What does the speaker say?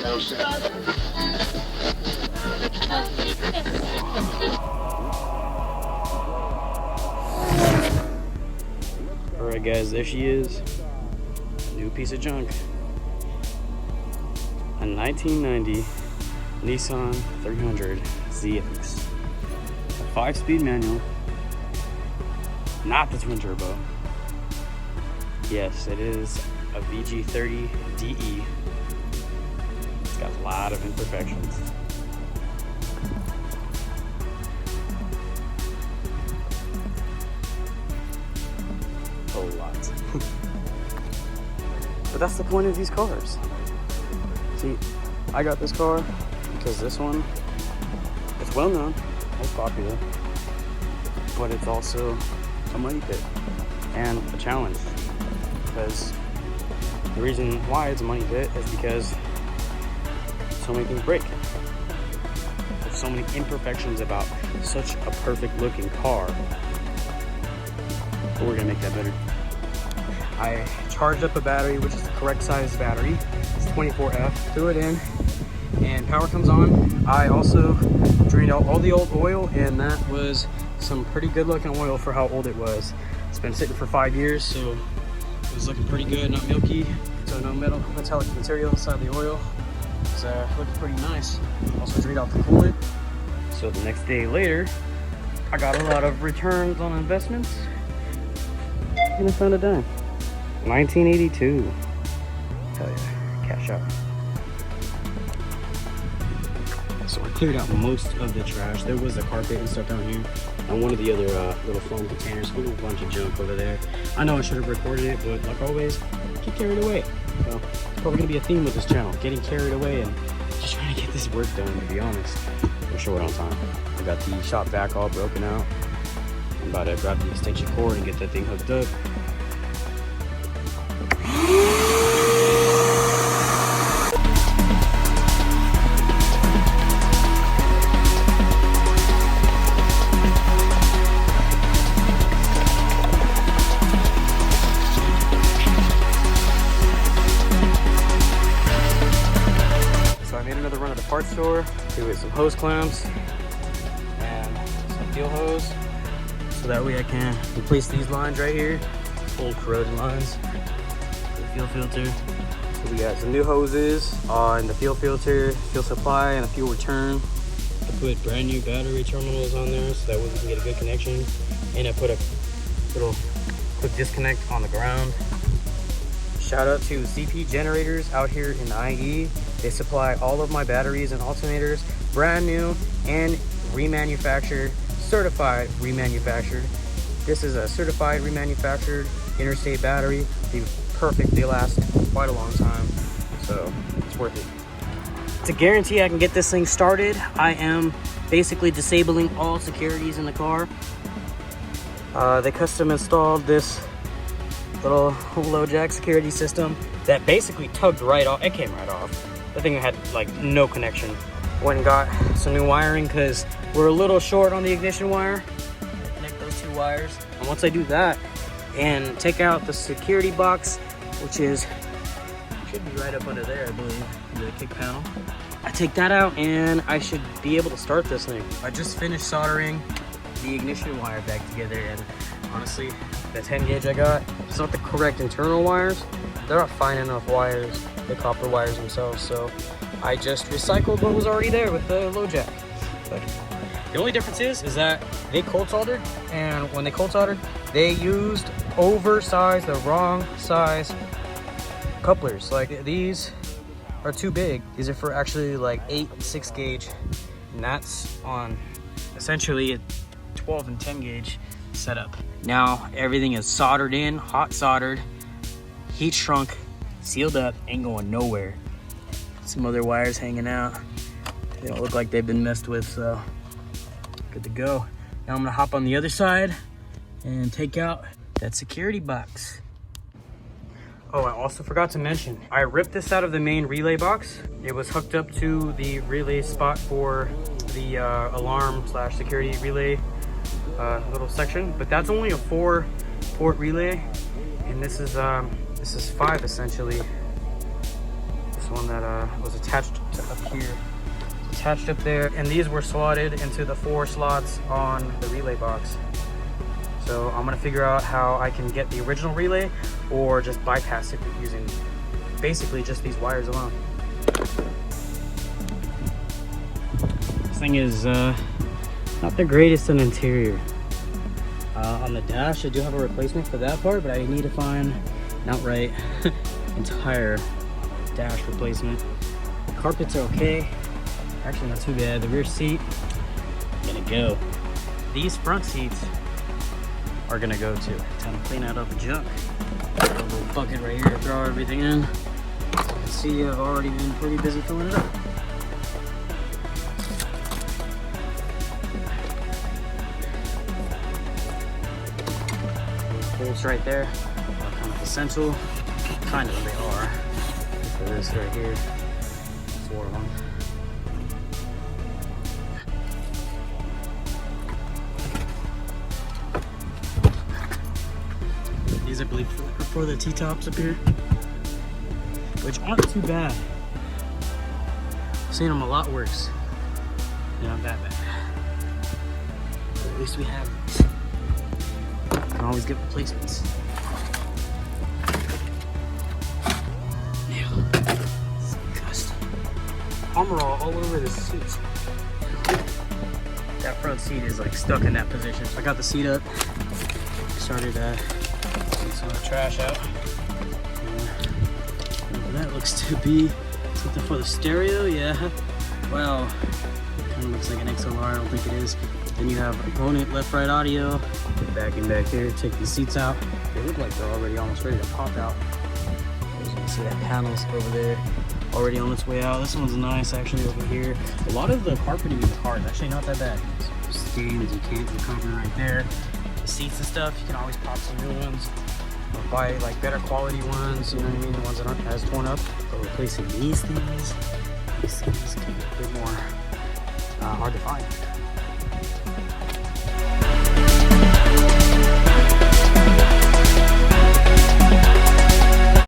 Alright guys, there she is. New piece of junk. A 1990 Nissan 300 ZX. A 5-speed manual. Not the twin turbo. Yes, it is a VG30 DE. It's got a lot of imperfections. A lot. But that's the point of these cars. See, I got this car because this one, it's well known, it's popular, but it's also a money pit and a challenge. Because the reason why it's a money pit is because so many things break. There's so many imperfections about such a perfect looking car. But we're gonna make that better. I charged up a battery, which is the correct size battery. It's 24F, threw it in, and power comes on. I also drained out all the old oil, and that was some pretty good looking oil for how old it was. It's been sitting for 5 years, so it was looking pretty good, not milky. So no metallic material inside the oil. It's looking pretty nice. Also drained out the coolant. So the next day later, I got a lot of returns on investments, and I found a dime. 1982. Hell yeah, cash out. So I cleared out most of the trash. There was a carpet and stuff down here, and one of the other little foam containers with a bunch of junk over there. I know I should have recorded it, but like always, get carried away. So it's probably gonna be a theme with this channel, getting carried away and just trying to get this work done, to be honest. We're short on time. I got the shop vac all broken out. I'm about to grab the extension cord and get that thing hooked up. Parts store to get some hose clamps and some fuel hose, so that way I can replace these lines right here, old corroded lines for the fuel filter. So we got some new hoses on the fuel filter, fuel supply, and a fuel return. I put brand new battery terminals on there so that way we can get a good connection, and I put a little quick disconnect on the ground. Shout out to CP Generators out here in IE. They supply all of my batteries and alternators, brand new and remanufactured, certified remanufactured. This is a certified remanufactured interstate battery. They're perfect, they last quite a long time, so it's worth it. To guarantee I can get this thing started, I am basically disabling all securities in the car. They custom installed this little low jack security system that basically tugged right off. It came right off. The thing had like no connection. Went and got some new wiring because we're a little short on the ignition wire. Connect those two wires. And once I do that and take out the security box, which should be right up under there, I believe, the kick panel. I take that out and I should be able to start this thing. I just finished soldering the ignition wire back together, and honestly, the 10 gauge I got, it's not the correct internal wires. They're not fine enough wires, the copper wires themselves, so I just recycled what was already there with the low jack. But the only difference is that they cold soldered, and when they cold soldered, they used oversized, the wrong size couplers. Like, these are too big. These are for actually like 8 and 6 gauge, and that's on essentially a 12 and 10 gauge setup. Now everything is soldered in, hot soldered, heat shrunk, sealed up, ain't going nowhere. Some other wires hanging out. They don't look like they've been messed with, so good to go. Now I'm gonna hop on the other side and take out that security box. Oh, I also forgot to mention, I ripped this out of the main relay box. It was hooked up to the relay spot for the alarm / security relay little section, but that's only a 4-port relay, and this is 5 essentially. This this one that was attached to up here. It's attached up there, and these were slotted into the 4 slots on the relay box. So I'm gonna figure out how I can get the original relay or just bypass it using basically just these wires alone. This thing is not the greatest in interior. On the dash, I do have a replacement for that part, but I need to find an outright entire dash replacement. The carpets are okay. Actually, not too bad. The rear seat, gonna go. These front seats are gonna go too. Time to clean out all the junk. Got a little bucket right here to throw everything in. As you can see, I've already been pretty busy filling it up. Bolts right there are kind of essential. Kind of, they are. For this right here, 4 of them. These I believe are for the T-tops up here, which aren't too bad. I've seen them a lot worse. They're not that bad. But at least we have these. Can always get replacements. Disgusting. Armor all over the seat. That front seat is like stuck in that position. I got the seat up. Started taking some of the trash out. That looks to be something for the stereo. Yeah. Well, kind of looks like an XLR. I don't think it is. Then you have opponent left-right audio. Back here, take the seats out. They look like they're already almost ready to pop out. As you can see, that panel's over there, already on its way out. This one's nice, actually, over here. A lot of the carpeting in the car is actually not that bad. Stains you can't recover right there. The seats and stuff, you can always pop some new ones or buy like better quality ones. You know what I mean? The ones that aren't as torn up. But replacing these things can be a bit more hard to find.